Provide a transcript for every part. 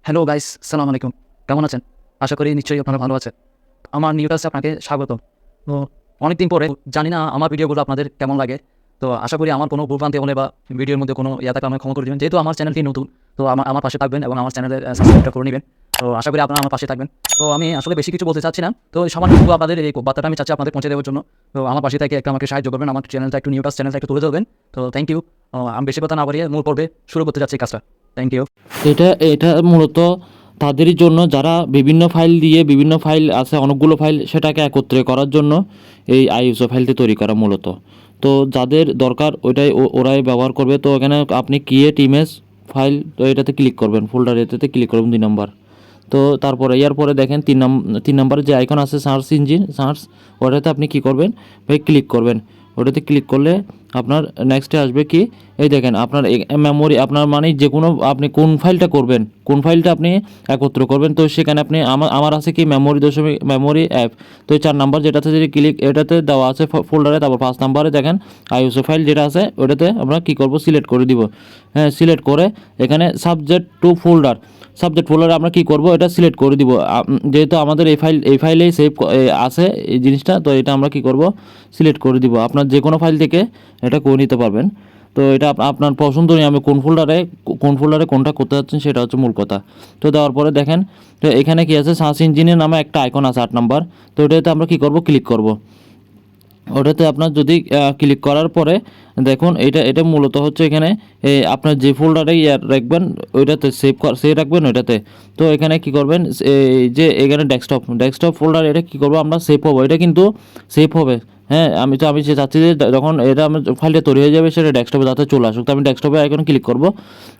Hello guys, সালাম আলাইকুম। কেমন আছেন? আশা করি নিশ্চয়ই আপনারা ভালো আছেন। আমার নিউ কাজে আপনাকে স্বাগতম। তো অনেকদিন পরে জানি না আমার ভিডিওগুলো আপনাদের কেমন লাগে। তো আশা করি আমার কোনো ভুলভ্রান্তি হলে বা ভিডিওর মধ্যে কোনো থাকলে আমাকে ক্ষমা করে দিবেন। যেহেতু আমার চ্যানেলটি নতুন, তো আমার পাশে থাকবেন এবং আমার চ্যানেলের সাবস্ক্রাইবটা করে নেবেন। তো আশা করি আপনারা আমার পাশে থাকবেন। তো আমি আসলে বেশি কিছু বলতে চাচ্ছি না। তো সামান্যটুকু আপনাদের এই বার্তাটা আমি চাচ্ছি আপনাদের পৌঁছে দেওয়ার জন্য। তো আমার পাশে থেকে একটু আমাকে সাহায্য করবেন। আমার চ্যানেলটা একটু নিউ কাজ চ্যানেলটা একটু তুলে ধরবেন। তো থ্যাংক ইউ। আমি বেশি কথা না বাড়িয়ে মূল পর্বে শুরু করতে যাচ্ছি কাজটা। Thank you. এটা এটা মূলত তাদেরই জন্য যারা বিভিন্ন ফাইল দিয়ে বিভিন্ন ফাইল আছে অনেকগুলো ফাইল সেটাকে একত্রে করার জন্য এই আইএসও ফাইলটি তৈরি করা মূলত। তো যাদের দরকার ওইটাই ওরাই ব্যবহার করবে। তো এখানে আপনি ক্রিয়েট ইমেজ ফাইল, তো এটাতে ক্লিক করবেন, ফোল্ডার এটাতে ক্লিক করবেন 2 নম্বর। তো তারপরে ইয়ার পরে দেখেন 3 নম্বরে যে আইকন আছে সার্চ ইঞ্জিন সার্চ, ওটাতে আপনি কি করবেন ভাই ক্লিক করবেন। ওটাতে ক্লিক করলে আপনার নেক্সটে আসবে কি, এই দেখেন আপনার মেমোরি আপনার মানে যে কোনো আপনি কোন ফাইলটা করবেন, কোন ফাইলটা আপনি একত্র করবেন। তো সেখানে আপনি আমার আছে কি মেমোরি অ্যাপ। তো 4 নাম্বার যেটাতে যদি ক্লিক এটাতে দেওয়া আছে ফোল্ডারে, তারপর 5 নাম্বারে দেখেন আইওএস ফাইল যেটা আছে ওটাতে আমরা কি করব সিলেক্ট করে দিব। হ্যাঁ, সিলেক্ট করে এখানে সাবজেক্ট ফোল্ডারে আমরা কি করব এটা সিলেক্ট করে দিব। যেহেতু আমাদের এই ফাইলেই সেভ আছে এই জিনিসটা, তো এটা আমরা কি করব সিলেক্ট করে দিব। আপনার যে কোনো ফাইল থেকে এটা করে নিতে পারবেন। তো এটা আপনার পছন্দ নিয়ে আমি কোন ফোল্ডারে কোনটা করতে যাচ্ছেন সেটা হচ্ছে মূল কথা। তো দেওয়ার পরে দেখেন, তো এখানে কি আছে সার্চ ইঞ্জিনের নামে একটা আইকন আছে 8 নাম্বার। তো এটাতে আমরা কি করব ক্লিক করব। ওটাতে আপনার যদি ক্লিক করার পরে দেখুন এটা মূলত হচ্ছে এখানে আপনার যে ফোল্ডারে রাখবেন ওইটাতে সেভ রাখবেন ওইটাতে। তো এখানে কি করবেন, এই যে এখানে ডেস্কটপ ফোল্ডার, এটা কি করব আমরা সেভ হবে, এটা কিন্তু সেভ হবে। হ্যাঁ, আমি যে চাচ্ছি যে যখন এটা আমার ফাইলটা তৈরি হয়ে যাবে সেটা ডেস্কটপে যাতে চলে আসুক। তো আমি ডেস্কটপে আইকনে ক্লিক করব।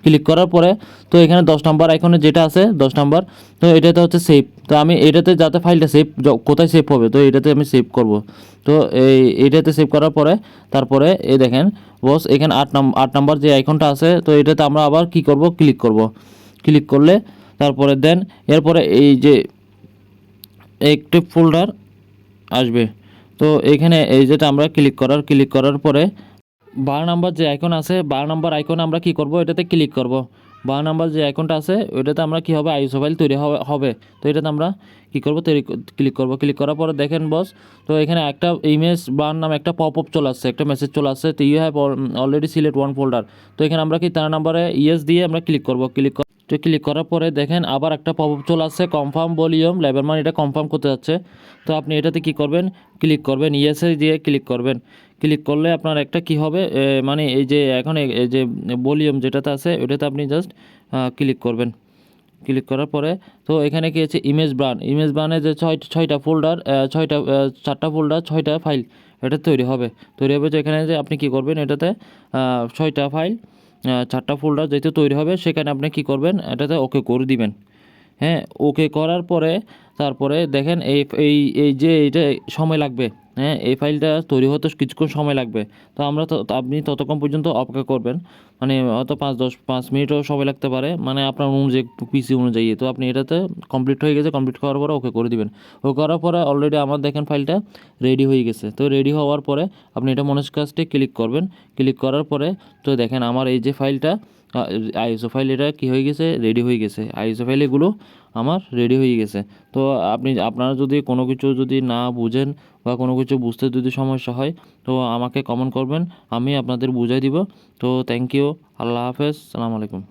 ক্লিক করার পরে তো এখানে 10 নাম্বার আইকনে যেটা আছে 10 নাম্বার, তো এটাতে হচ্ছে সেভ। তো আমি এটাতে যাতে ফাইলটা কোথায় সেভ হবে তো এটাতে আমি সেভ করব। তো এইটাতে সেভ করার পরে তারপরে এই দেখেন বস এখানে 8 নাম্বার যে আইকনটা আছে, তো এটাতে আমরা আবার কি করব ক্লিক করলে তারপরে দেন এরপরে এই যে একটি ফোল্ডার আসবে। তো এখানে এই যেটা আমরা ক্লিক করার পরে 12 নাম্বার যে আইকন আছে 12 নাম্বার আইকনে আমরা কি করব এটাতে ক্লিক করব। 12 নাম্বার যে আইকনটা আছে ওইটাতে আমরা কি হবে আইএসও ফাইল তৈরি হবে। তো এটাতে আমরা কি করব ক্লিক করার পরে দেখেন বস, তো এখানে একটা ইমেজ বার নামে একটা পপ আপ চলে আসছে, একটা মেসেজ চলে আসছে, তো you have already select one folder. তো এখানে আমরা কি 13 নাম্বারে ইয়েস দিয়ে আমরা ক্লিক করার পরে দেখেন আবার একটা পপ আপ চলে আসছে কনফার্ম ভলিউম লেভেল, মানে এটা কনফার্ম করতে যাচ্ছে। তো আপনি এটাতে কি করবেন ক্লিক করবেন, ইয়েসে দিয়ে ক্লিক করবেন। ক্লিক করলে আপনার একটা কি হবে মানে এই যে এখন এই যে ভলিউম যেটাতে আছে ওটাতে আপনি জাস্ট ক্লিক করবেন। ক্লিক করার পরে তো এখানে কি আছে ইমেজ ব্রানে যে ছয়টা ফোল্ডার, 4টা ফোল্ডার 6টা ফাইল এটা তৈরি হবে। তো এখানে যে আপনি কি করবেন এটাতে 6টা ফাইল 4টা ফোল্ডার যেহেতু তৈরি হবে সেখানে আপনি কি করবেন এটাতে ওকে করে দিবেন। হ্যাঁ, ওকে করার পরে তারপরে দেখেন এই এই এই যে এইটা সময় লাগবে। হ্যাঁ, এই ফাইলটা তৈরি হতে কিছুক্ষণ সময় লাগবে। তো আপনি ততক্ষণ পর্যন্ত অপেক্ষা করবেন, মানে হয়তো 5 মিনিটও সময় লাগতে পারে, মানে আপনার অনুযায়ী পিসি অনুযায়ী। তো আপনি এটাতে কমপ্লিট হয়ে গেছে, কমপ্লিট করার পরে ওকে করে দিবেন। ওকে করার পরে অলরেডি আমার দেখেন ফাইলটা রেডি হয়ে গেছে। তো রেডি হওয়ার পরে আপনি এটা মনোজ কাজটি ক্লিক করবেন। ক্লিক করার পরে তো দেখেন আমার এই যে ফাইলটা আইএসও ফাইল এটা কী হয়ে গেছে রেডি হয়ে গেছে। আইএসও ফাইল এগুলো আমার রেডি হয়ে গেছে। তো আপনারা যদি কোনো কিছু যদি না বুঝেন বা কোনো কিছু বুঝতে যদি সমস্যা হয় তো আমাকে কমেন্ট করবেন, আমি আপনাদের বুঝাই দিব। তো থ্যাংক ইউ, আল্লাহ হাফেজ, সালাম আলাইকুম।